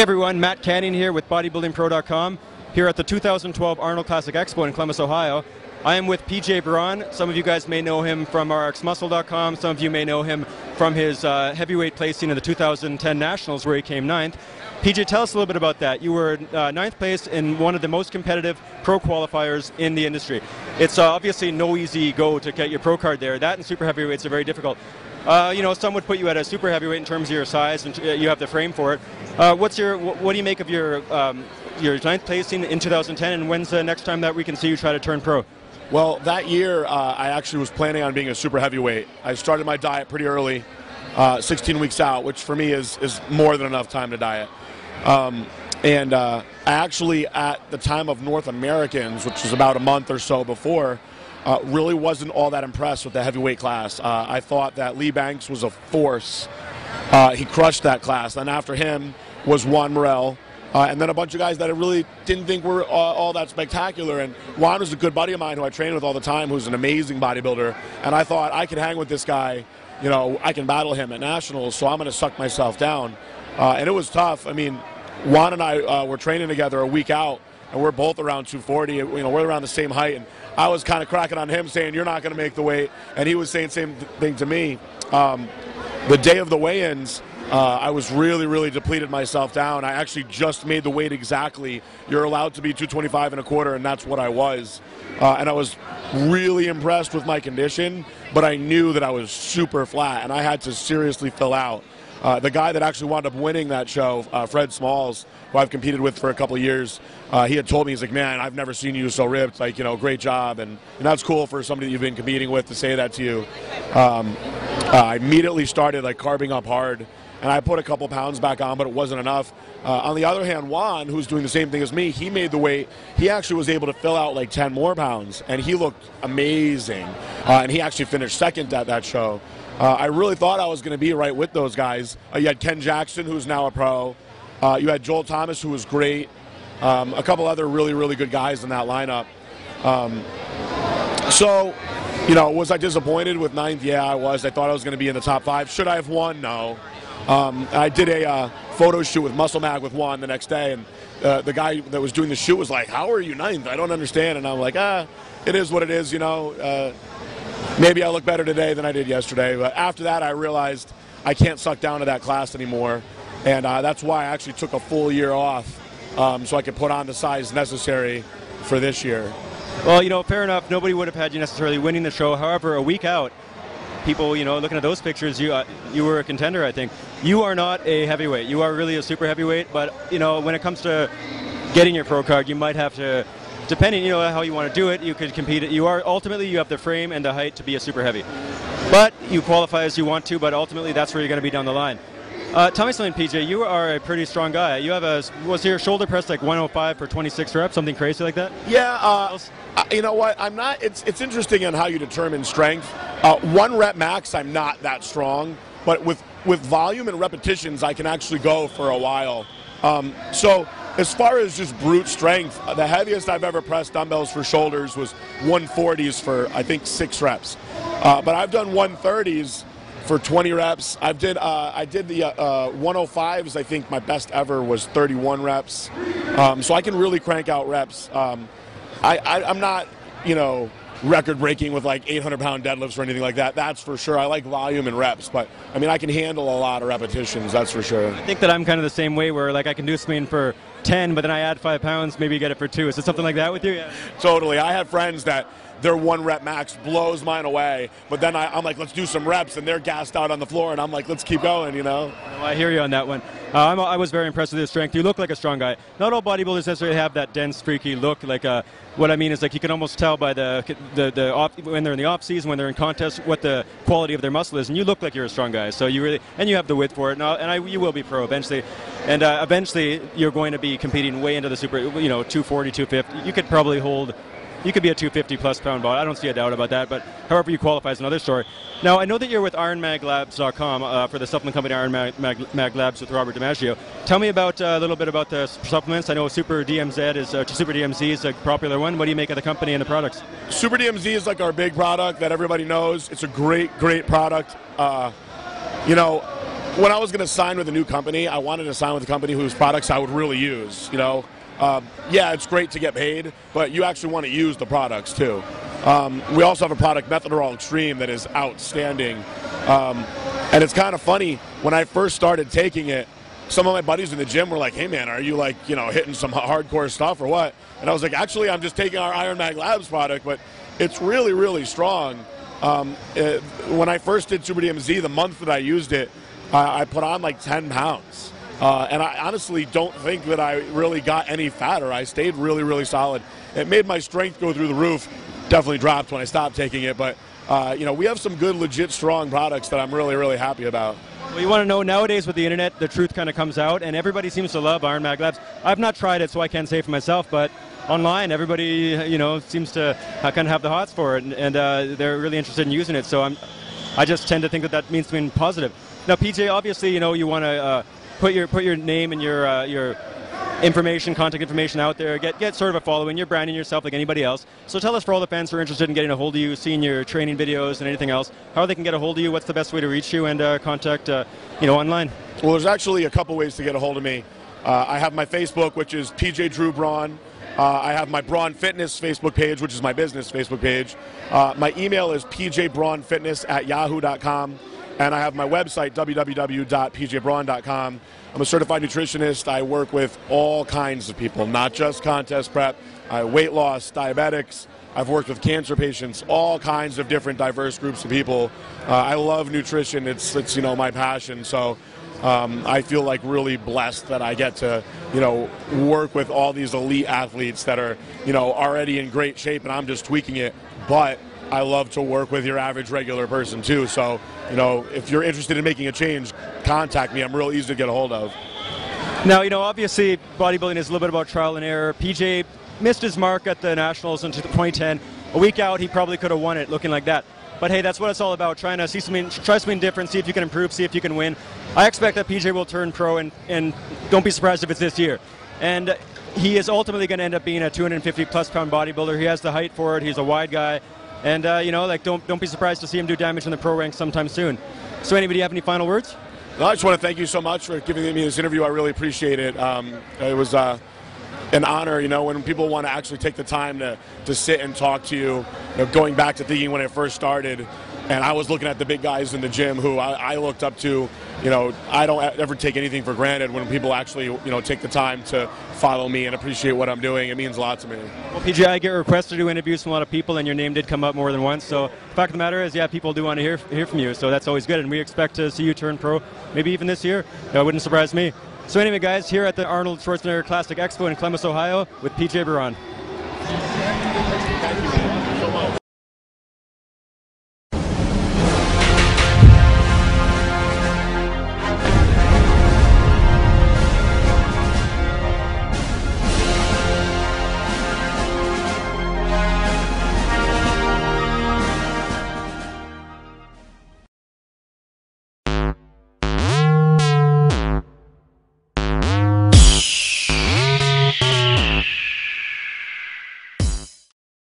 everyone, Matt Canning here with bodybuildingpro.com here at the 2012 Arnold Classic Expo in Columbus, Ohio. I am with PJ Braun. Some of you guys may know him from rxmuscle.com. Some of you may know him from his heavyweight placing in the 2010 Nationals where he came 9th. PJ, tell us a little bit about that. You were 9th place in one of the most competitive pro qualifiers in the industry. It's obviously no easy go to get your pro card there. That and super heavyweights are very difficult. Some would put you at a super heavyweight in terms of your size, and you have the frame for it. What do you make of your 9th placing in 2010, and when's the next time that we can see you try to turn pro? Well, that year I actually was planning on being a super heavyweight. I started my diet pretty early, 16 weeks out, which for me is more than enough time to diet. I actually, at the time of North Americans, which was about a month or so before, really wasn't all that impressed with the heavyweight class. I thought that Lee Banks was a force. He crushed that class. And after him was Juan Morel, and then a bunch of guys that I really didn't think were all that spectacular. And Juan was a good buddy of mine who I trained with all the time, who's an amazing bodybuilder. And I thought, I can hang with this guy. You know, I can battle him at Nationals, so I'm going to suck myself down. And it was tough. I mean, Juan and I were training together a week out, and we're both around 240. You know, we're around the same height. And I was kind of cracking on him, saying, you're not going to make the weight. And he was saying the same thing to me. The day of the weigh-ins, I was really depleted myself down. I actually just made the weight exactly. You're allowed to be 225 1/4, and that's what I was. And I was really impressed with my condition, but I knew that I was super flat, and I had to seriously fill out. The guy that actually wound up winning that show, Fred Smalls, who I've competed with for a couple of years, he had told me, he's like, man, I've never seen you so ripped, like, you know, great job. And that's cool for somebody that you've been competing with to say that to you. I immediately started like carbing up hard, and I put a couple pounds back on, but it wasn't enough. On the other hand, Juan, who's doing the same thing as me, he made the weight. He actually was able to fill out like 10 more pounds, and he looked amazing. And he actually finished second at that show. I really thought I was going to be right with those guys. You had Ken Jackson, who's now a pro. You had Joel Thomas, who was great. A couple other really good guys in that lineup. So, you know, was I disappointed with 9th? Yeah, I was. I thought I was going to be in the top 5. Should I have won? No. I did a photo shoot with Muscle Mag with Juan the next day, and the guy that was doing the shoot was like, how are you 9th? I don't understand. And I'm like, it is what it is, you know. Maybe I look better today than I did yesterday. But after that, I realized I can't suck down to that class anymore. And that's why I actually took a full year off so I could put on the size necessary for this year. Well, you know, fair enough. Nobody would have had you necessarily winning the show. However, a week out, people, you know, looking at those pictures, you were a contender, I think. You are not a heavyweight. You are really a super heavyweight. But, you know, when it comes to getting your pro card, you might have to, depending, you know, how you want to do it, you could compete. You have the frame and the height to be a super heavy. But you qualify as you want to, but ultimately that's where you're going to be down the line. Tell me something, PJ. You are a pretty strong guy. You have was your shoulder press like 105 for 26 reps, something crazy like that? Yeah. You know what? I'm not. It's interesting on how you determine strength. 1 rep max, I'm not that strong, but with volume and repetitions, I can actually go for a while. So as far as just brute strength, the heaviest I've ever pressed dumbbells for shoulders was 140s for I think 6 reps. But I've done 130s for 20 reps. I did the 105s. I think my best ever was 31 reps. So I can really crank out reps. I'm not, you know, record-breaking with like 800-pound deadlifts or anything like that. That's for sure. I like volume and reps, but I mean, I can handle a lot of repetitions. That's for sure. I think that I'm kind of the same way, where like I can do something for 10, but then I add 5 pounds, maybe get it for 2. Is it something like that with you? Yeah. Totally. I have friends that their 1 rep max blows mine away, but then I'm like, let's do some reps, and they're gassed out on the floor, and I'm like, let's keep going, you know? Well, I hear you on that one. I was very impressed with your strength. You look like a strong guy. Not all bodybuilders necessarily have that dense, freaky look. Like what I mean is, like, you can almost tell by when they're in the off season, when they're in contest, what the quality of their muscle is. And you look like you're a strong guy. So you have the width for it. You will be pro eventually. And eventually, you're going to be competing way into the super, 240, 250. You could probably hold. You could be a 250-plus pound body. I don't see a doubt about that, but however you qualify is another story. Now, I know that you're with IronmagLabs.com for the supplement company IronmagLabs with Robert DiMaggio. Tell me about a little bit about the supplements. I know Super DMZ is a popular one. What do you make of the company and the products? Super DMZ is like our big product that everybody knows. It's a great product. when I was going to sign with a new company, I wanted to sign with a company whose products I would really use. You know, yeah, it's great to get paid, but you actually want to use the products too. We also have a product, Methadorol Extreme, that is outstanding. And it's kind of funny, when I first started taking it, some of my buddies in the gym were like, hey man, are you like, you know, hitting some hardcore stuff or what? And I was like, actually, I'm just taking our IronmagLabs product, but it's really, really strong. When I first did Super DMZ, the month that I used it, I put on like 10 pounds. And I honestly don't think that I really got any fatter. I stayed really, really solid. It made my strength go through the roof. Definitely dropped when I stopped taking it, but you know, we have some good, legit, strong products that I'm really, really happy about. Well, you want to know, nowadays with the internet, the truth kind of comes out, and everybody seems to love IronmagLabs. I've not tried it, so I can't say for myself, but online, everybody, you know, seems to kind of have the hots for it, and they're really interested in using it. So I just tend to think that that means something positive. Now, PJ, obviously, you know, you want to put your name and your information, contact information out there, get sort of a following. You're branding yourself like anybody else. So tell us, for all the fans who are interested in getting a hold of you, seeing your training videos and anything else, how they can get a hold of you, what's the best way to reach you and contact, you know, online? Well, there's actually a couple ways to get a hold of me. I have my Facebook, which is PJ Drew Braun. I have my Braun Fitness Facebook page, which is my business Facebook page. My email is pjbraunfitness@yahoo.com. And I have my website, www.pjbraun.com. I'm a certified nutritionist. I work with all kinds of people, not just contest prep. Weight loss, diabetics. I've worked with cancer patients, all kinds of different diverse groups of people. I love nutrition. It's you know, my passion. So I feel like really blessed that I get to, you know, work with all these elite athletes that are, you know, already in great shape, and I'm just tweaking it. But I love to work with your average regular person too. So, you know, if you're interested in making a change, contact me. I'm real easy to get a hold of. Now, you know, obviously bodybuilding is a little bit about trial and error. PJ missed his mark at the Nationals in 2010. A week out, he probably could have won it looking like that. But hey, that's what it's all about, trying to see something, try something different, see if you can improve, see if you can win. I expect that PJ will turn pro, and don't be surprised if it's this year. And he is ultimately going to end up being a 250-plus pound bodybuilder. He has the height for it. He's a wide guy. And, you know, like, don't be surprised to see him do damage in the pro ranks sometime soon. So anybody have any final words? Well, I just want to thank you so much for giving me this interview. I really appreciate it. It was an honor, you know, when people want to actually take the time to sit and talk to you, going back to thinking when I first started, and I was looking at the big guys in the gym who I looked up to. You know, I don't ever take anything for granted when people actually, you know, take the time to follow me and appreciate what I'm doing. It means a lot to me. Well, PJ, I get requests to do interviews from a lot of people, and your name did come up more than once. So the fact of the matter is, yeah, people do want to hear from you, so that's always good. And we expect to see you turn pro, maybe even this year. That wouldn't surprise me. So anyway, guys, here at the Arnold Schwarzenegger Classic Expo in Columbus, Ohio, with PJ Braun. Thank you.